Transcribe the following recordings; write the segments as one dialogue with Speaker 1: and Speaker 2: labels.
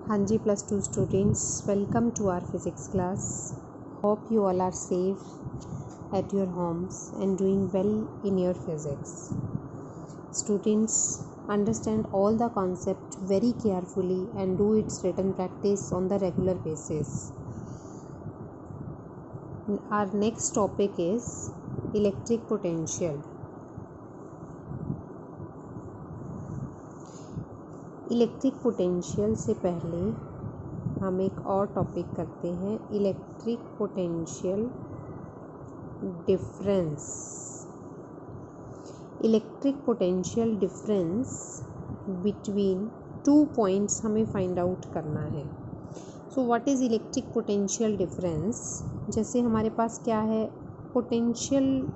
Speaker 1: हाँ जी +2 students, welcome to our physics class. Hope you all are safe at your homes and doing well in your physics. Students, understand all the concept very carefully and do its written practice on the regular basis. Our next topic is electric potential. Electric potential से पहले हम एक और topic करते हैं, electric potential difference. Electric potential difference between two points हमें find out करना है. So what is electric potential difference? जैसे हमारे पास क्या है, पोटेंशियल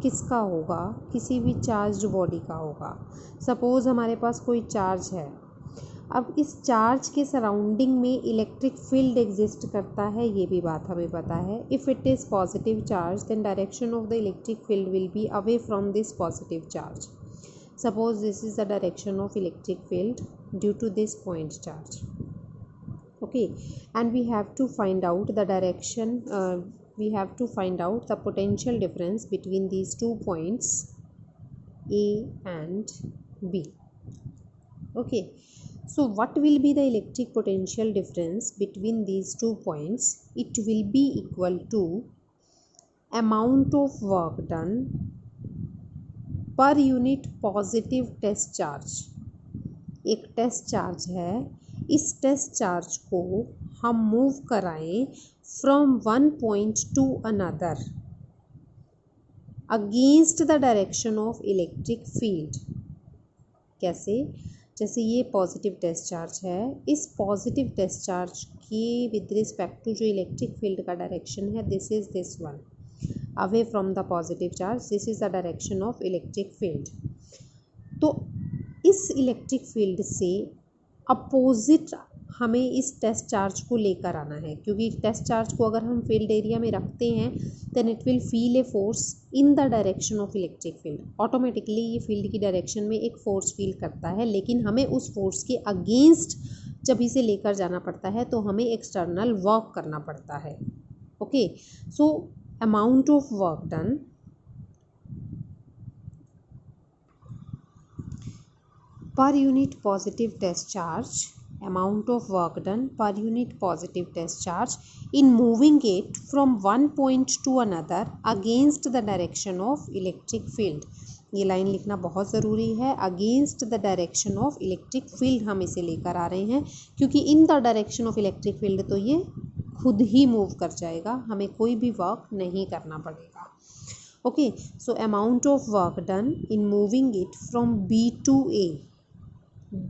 Speaker 1: किसका होगा, किसी भी चार्ज बॉडी का होगा. सपोज़ हमारे पास कोई चार्ज है. अब इस चार्ज के सराउंडिंग में इलेक्ट्रिक फील्ड एग्जिस्ट करता है, ये भी बात हमें पता है. If it is positive charge then direction of the electric field will be away from this positive charge. Suppose this is the direction of electric field due to this point charge. Okay, and we have to find out the direction, we have to find out the potential difference between these 2 points A and B. Okay, so what will be the electric potential difference between these 2 points? It will be equal to amount of work done per unit positive test charge. एक test charge है, इस test charge को हम move कराएं from one point two another against the direction of electric field. कैसे? जैसे ये positive test charge है, इस पॉजिटिव टेस्ट चार्ज के विद रिस्पेक्ट टू जो इलेक्ट्रिक फील्ड का डायरेक्शन है, this is this one, away from the positive charge, this is the direction of electric field. तो इस इलेक्ट्रिक फील्ड से अपोजिट हमें इस टेस्ट चार्ज को लेकर आना है, क्योंकि टेस्ट चार्ज को अगर हम फील्ड एरिया में रखते हैं then it will feel a force in the direction of electric field. Automatically ये फील्ड की डायरेक्शन में एक फोर्स फील करता है, लेकिन हमें उस फोर्स के अगेंस्ट जब इसे लेकर जाना पड़ता है तो हमें एक्सटर्नल वर्क करना पड़ता है. Okay, so amount of work done per unit positive test charge, amount of work done per unit positive test charge in moving it from one point to another against the direction of electric field. ये line लिखना बहुत ज़रूरी है. Against the direction of electric field हम इसे लेकर आ रहे हैं, क्योंकि इन the direction of electric field तो ये खुद ही मूव कर जाएगा, हमें कोई भी वर्क नहीं करना पड़ेगा. Okay, so amount of work done in moving it from B to A,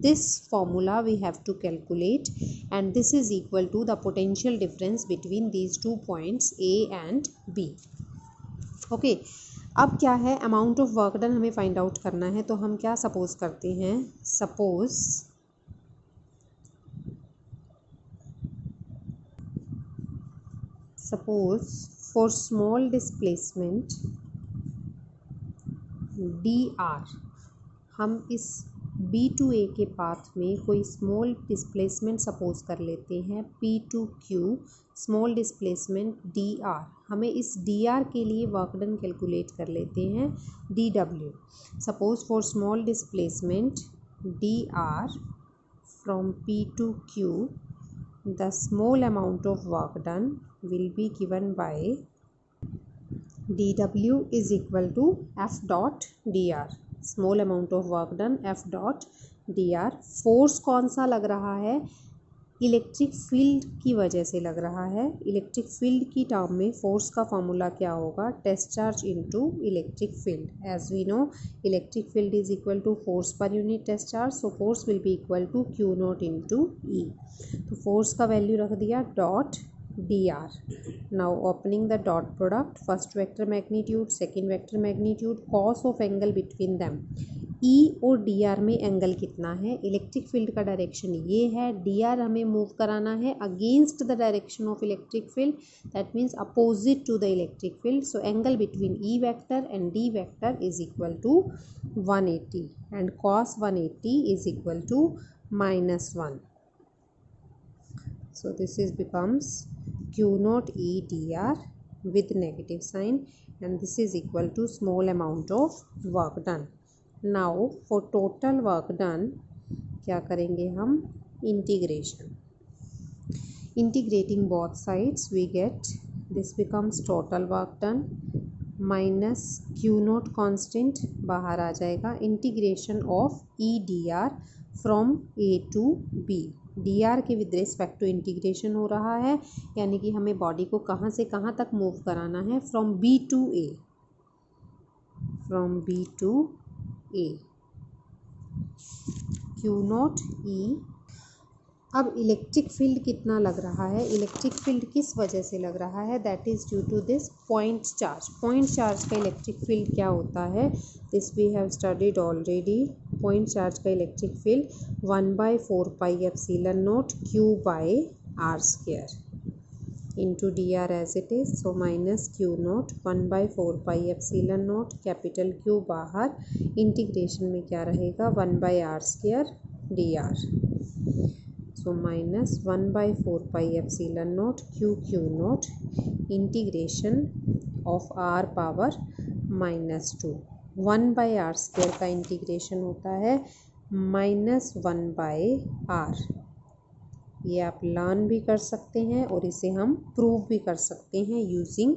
Speaker 1: this formula we have to calculate, and this is equal to the potential difference between these 2 points A and B. okay, अब क्या है, amount of work done हमें find out करना है. तो हम क्या suppose करते हैं, suppose for small displacement dr, हम इस B to A के पाथ में कोई स्मॉल डिस्प्लेसमेंट सपोज कर लेते हैं P to Q, small displacement DR. हमें इस DR के लिए वर्क डन कैलकुलेट कर लेते हैं DW. Suppose for small displacement DR from P to Q, the small amount of work done will be given by DW is equal to F dot DR. Small amount of work done F dot DR. Force कौन सा लग रहा है, electric field की वजह से लग रहा है. इलेक्ट्रिक फील्ड की टर्म में फोर्स का फॉर्मूला क्या होगा, test charge into electric field. As we know electric field is equal to force per unit test charge, so force will be equal to Q naught into E. तो force का value रख दिया dot DR. Now opening the dot product, first vector magnitude, second vector magnitude, cos of angle between them. E और DR में angle कितना है, electric field का direction ये है, DR हमें मूव कराना है against the direction of electric field, that means opposite to the electric field. So angle between E vector and D vector is equal to 180 and cos 180 is equal to -1. So this is becomes Q naught E dr with negative sign, and this is equal to small amount of work done. Now for total work done क्या करेंगे हम, integration. Integrating both sides we get this becomes total work done minus Q note constant बाहर आ जाएगा. Integration of E dr from A to B. dr के with respect to integration हो रहा है, यानी कि हमें बॉडी को कहाँ से कहाँ तक मूव कराना है, from B to A, from B to A. Q note E. अब इलेक्ट्रिक फील्ड कितना लग रहा है, इलेक्ट्रिक फील्ड किस वजह से लग रहा है, that is due to this point charge. Point charge का इलेक्ट्रिक फील्ड क्या होता है, this we have studied already. Point charge का electric field 1/4 pi epsilon naught Q by R square into dr as it is. So minus Q naught 1/4 pi epsilon naught, capital Q बाहर, integration में क्या रहेगा 1/R square dr. So minus 1/4 pi epsilon naught Q naught integration of r power -2. 1/r square का integration होता है -1/r. ये आप learn भी कर सकते हैं और इसे हम प्रूव भी कर सकते हैं यूजिंग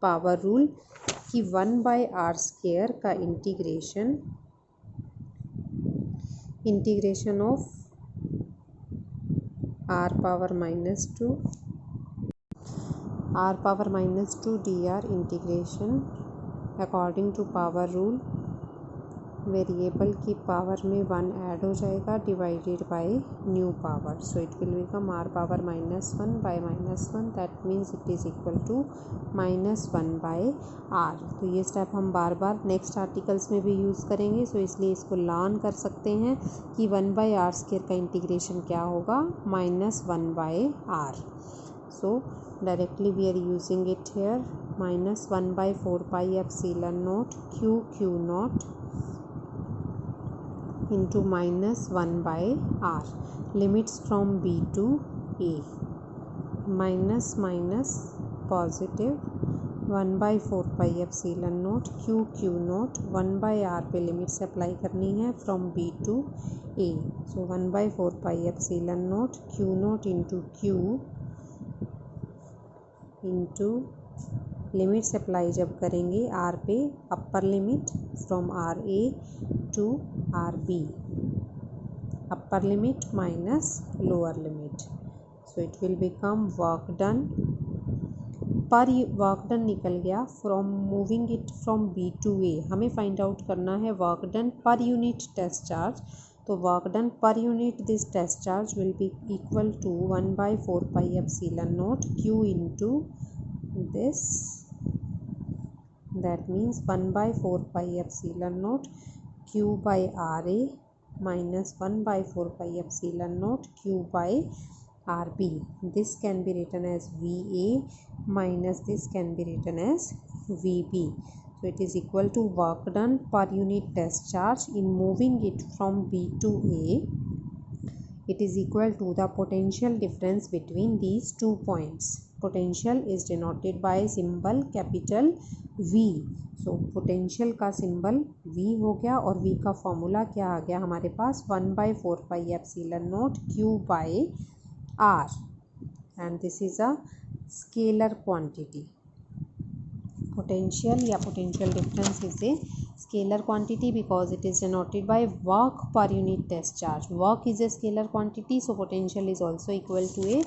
Speaker 1: पावर रूल कि 1/r स्क्वायर का integration of r power -2 dr integration according to power rule, variable की पावर में 1 ऐड हो जाएगा divided by new power. So it will become r power -1 by -1, that means it is equal to -1/r. तो ये step हम बार बार next articles में भी use करेंगे, सो इसलिए इसको लर्न कर सकते हैं कि 1/r स्क्वायर का इंटीग्रेशन क्या होगा, -1/r. So directly we are using it here, -1/4 pi epsilon naught Q naught into -1/r. Limits from B to A. Minus positive 1/4 pi epsilon naught Q naught 1/r पे limits apply करनी है from B to A. So 1/4 pi epsilon naught Q naught into Q into limits apply जब करेंगे R पे, upper limit from RA to RB, upper limit minus lower limit. So it will become work done पर, work done निकल गया from moving it from B to A. हमें find out करना है work done पर unit test charge. तो work done पर unit this test charge will be equal to 1/4 pi epsilon naught Q into this, that means 1/4 pi epsilon naught Q by RA minus 1/4 pi epsilon naught Q by RB. This can be written as VA minus this can be written as VB. So it is equal to work done per unit test charge in moving it from B to A. It is equal to the potential difference between these 2 points. Potential is denoted by symbol capital V. So potential का symbol V हो गया और V का formula क्या आ गया हमारे पास, 1/4 pi epsilon naught Q by R, and this is a scalar quantity. Potential या potential difference is a scalar quantity because it is denoted by work per unit test charge. Work is a scalar quantity, so potential is also equal to a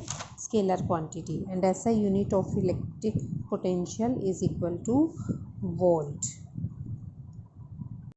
Speaker 1: scalar quantity, and SI unit of electric potential is equal to volt.